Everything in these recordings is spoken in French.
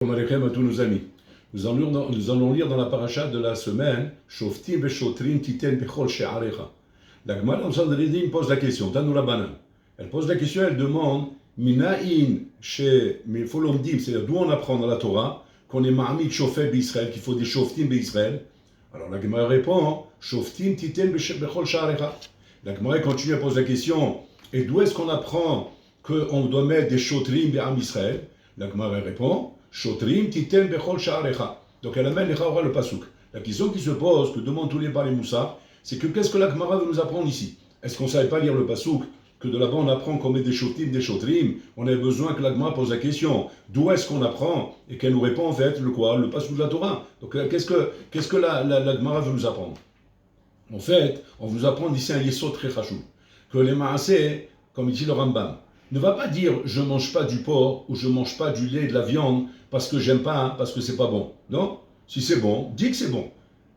Alaikum à tous nos amis. Nous allons lire dans la paracha de la semaine Shoftim veshotrim titen bechol she'arecha. La Gemara en Sanhedrin pose la question, Tanu Rabbanan. Elle pose la question, elle demande Minaïn chez Mifolomdim, c'est-à-dire d'où on apprend dans la Torah qu'on est Ma'amid Shofet d'Israël, qu'il faut des Shoftim d'Israël. Alors la Gemara répond Shoftim titen bechol she'arecha. La Gemara continue à poser la question, et d'où est-ce qu'on apprend qu'on doit mettre des Shotrim d'Am Israël? La Gemara répond Shotrim titen bechol sha'arecha. Donc elle amène le pasouk. La question qui se pose, que demandent tous les Baalei Moussar, c'est que qu'est-ce que la Gemara veut nous apprendre ici? Est-ce qu'on ne savait pas lire le pasouk? Que de là-bas on apprend qu'on met des shotim, des shotrim. On a besoin que la Gemara pose la question. D'où est-ce qu'on apprend? Et qu'elle nous répond en fait le quoi? Le pasouk de la Torah. Donc qu'est-ce que la Gemara veut nous apprendre? En fait, on vous apprend ici un yesod très chachou. Que les maaseh, comme dit le Rambam, ne va pas dire je mange pas du porc ou je mange pas du lait, de la viande parce que j'aime pas, parce que c'est pas bon. Non, si c'est bon, dis que c'est bon.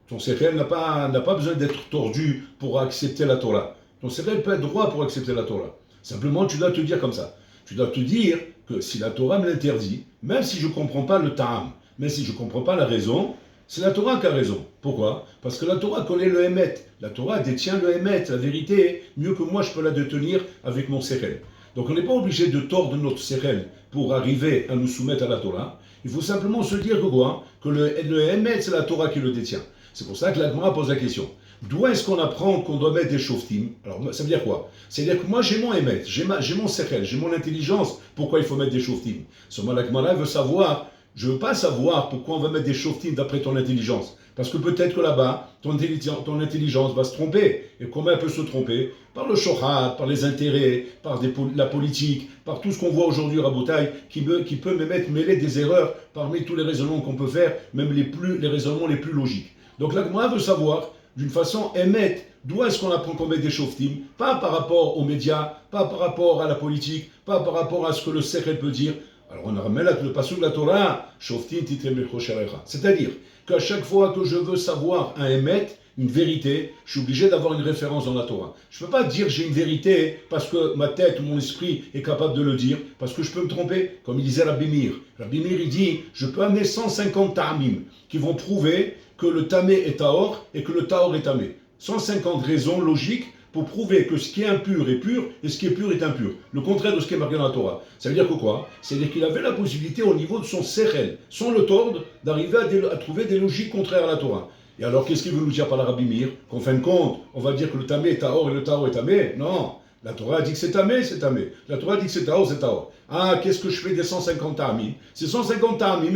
Ton sechel n'a pas besoin d'être tordu pour accepter la Torah. Ton sechel peut être droit pour accepter la Torah. Simplement, tu dois te dire comme ça. Tu dois te dire que si la Torah me l'interdit, même si je comprends pas le ta'am, même si je comprends pas la raison, c'est la Torah qui a raison. Pourquoi? Parce que la Torah connaît le Emet. La Torah détient le Emet, la vérité, mieux que moi je peux la détenir avec mon sechel. Donc on n'est pas obligé de tordre notre sechel pour arriver à nous soumettre à la Torah. Il faut simplement se dire que quoi? Que le Emet, c'est la Torah qui le détient. C'est pour ça que la Gemara pose la question. D'où est-ce qu'on apprend qu'on doit mettre des shoftim? Alors ça veut dire quoi? C'est-à-dire que moi j'ai mon Emet, j'ai mon sechel, j'ai mon intelligence. Pourquoi il faut mettre des shoftim? Seulement la Gemara veut savoir. Je ne veux pas savoir pourquoi on va mettre des shoftim d'après ton intelligence. Parce que peut-être que là-bas, ton intelligence va se tromper. Et comment elle peut se tromper? Par le shohad, par les intérêts, par la politique, par tout ce qu'on voit aujourd'hui, Rabotai, qui peut mêler des erreurs parmi tous les raisonnements qu'on peut faire, même les raisonnements les plus logiques. Donc la Gemara veut savoir, d'une façon émette, d'où est-ce qu'on apprend qu'on met des shoftim? Pas par rapport aux médias, pas par rapport à la politique, pas par rapport à ce que le sechel peut dire. Alors on ramène le passage de la Torah, Shoftim titem bechol sha'arecha. C'est-à-dire qu'à chaque fois que je veux savoir un émet, une vérité, je suis obligé d'avoir une référence dans la Torah. Je ne peux pas dire j'ai une vérité parce que ma tête ou mon esprit est capable de le dire, parce que je peux me tromper, comme il disait Rabbi Meir. Rabbi Meir, il dit, je peux amener 150 ta'amim qui vont prouver que le tamé est taor et que le taor est tamé. 150 raisons logiques pour prouver que ce qui est impur est pur et ce qui est pur est impur. Le contraire de ce qui est marqué dans la Torah. Ça veut dire que quoi? C'est-à-dire qu'il avait la possibilité au niveau de son sechel, sans le tordre, d'arriver à trouver des logiques contraires à la Torah. Et alors qu'est-ce qu'il veut nous dire par la Rabbi Meir? Qu'en fin de compte, on va dire que le tamé est taor et le taor est tamé? Non. La Torah dit que c'est tamé, c'est tamé. La Torah dit que c'est taor, c'est taor. Ah, qu'est-ce que je fais des 150 ta'amim? Ces 150 ta'amim,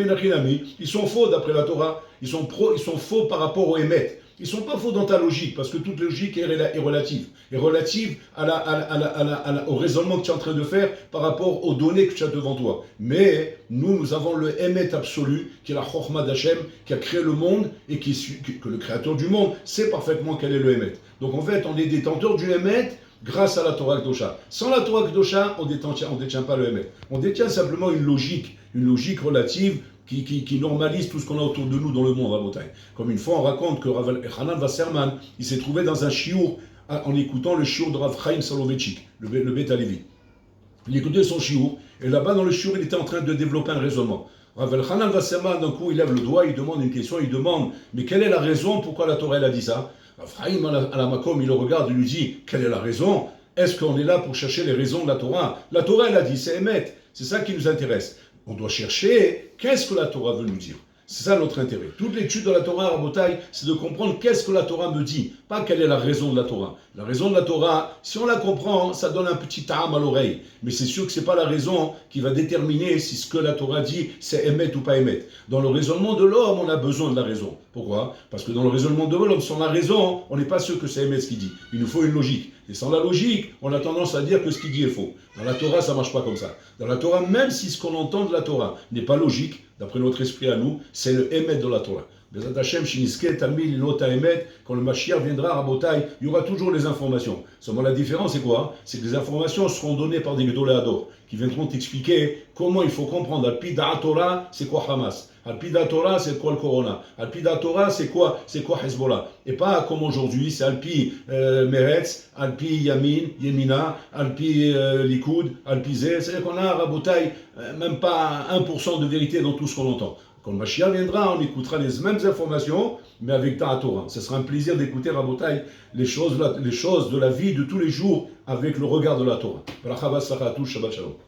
ils sont faux d'après la Torah. Ils sont faux par rapport au émet. Ils ne sont pas faux dans ta logique, parce que toute logique est relative. Est relative au raisonnement que tu es en train de faire par rapport aux données que tu as devant toi. Mais nous avons le Emet absolu, qui est la Chokhmah d'Hachem, qui a créé le monde, et que le créateur du monde sait parfaitement quel est le Emet. Donc en fait, on est détenteur du Emet grâce à la Torah Kedosha. Sans la Torah Kedosha, on ne détient pas le Emet. On détient simplement une logique relative, qui normalise tout ce qu'on a autour de nous dans le monde, Rabotai. Comme une fois, on raconte que Rav Hanan Wasserman, il s'est trouvé dans un shiur en écoutant le shiur de Rav Chaim Soloveitchik, le Beit Halevi. Il écoutait son shiur, et là-bas dans le shiur, il était en train de développer un raisonnement. Rav Hanan Wasserman, d'un coup, il lève le doigt, il demande une question, il demande, mais quelle est la raison pourquoi la Torah elle a dit ça? Rav Chaim, à la Makom, il le regarde, il lui dit, quelle est la raison? Est-ce qu'on est là pour chercher les raisons de la Torah? La Torah, elle a dit, c'est Emet, c'est ça qui nous intéresse. On doit chercher qu'est-ce que la Torah veut nous dire. C'est ça notre intérêt. Toute l'étude de la Torah, Rabotai, c'est de comprendre qu'est-ce que la Torah me dit, pas quelle est la raison de la Torah. La raison de la Torah, si on la comprend, ça donne un petit ta'am à l'oreille. Mais c'est sûr que ce n'est pas la raison qui va déterminer si ce que la Torah dit, c'est émet ou pas émet. Dans le raisonnement de l'homme, on a besoin de la raison. Pourquoi? Parce que dans le raisonnement de l'homme, sans la raison, on n'est pas sûr que c'est émet ce qu'il dit. Il nous faut une logique. Et sans la logique, on a tendance à dire que ce qu'il dit est faux. Dans la Torah, ça ne marche pas comme ça. Dans la Torah, même si ce qu'on entend de la Torah n'est pas logique, d'après notre esprit à nous, c'est le émet de la Torah. Bezat Hashem, Shiniske, Tamil, Lota Emet, quand le Mashiach viendra, Rabotai, il y aura toujours les informations. Seulement la différence, c'est quoi? C'est que les informations seront données par des Gdoléador, qui viendront t'expliquer comment il faut comprendre. Al-Pida Torah, c'est quoi Hamas? Al-Pida Torah, c'est quoi le Corona? Al-Pida Torah, c'est quoi Hezbollah? Et pas comme aujourd'hui, c'est Al-Pi Meretz, Al-Pi Yamin, Yemina, Al-Pi Likoud, Al-Pi Zé. C'est-à-dire qu'on a, Rabotai, même pas 1% de vérité dans tout ce qu'on entend. Quand le Mashiach viendra, on écoutera les mêmes informations, mais avec ta Torah. Ce sera un plaisir d'écouter, Rabotai, les choses de la vie de tous les jours avec le regard de la Torah. Shabbat Shalom.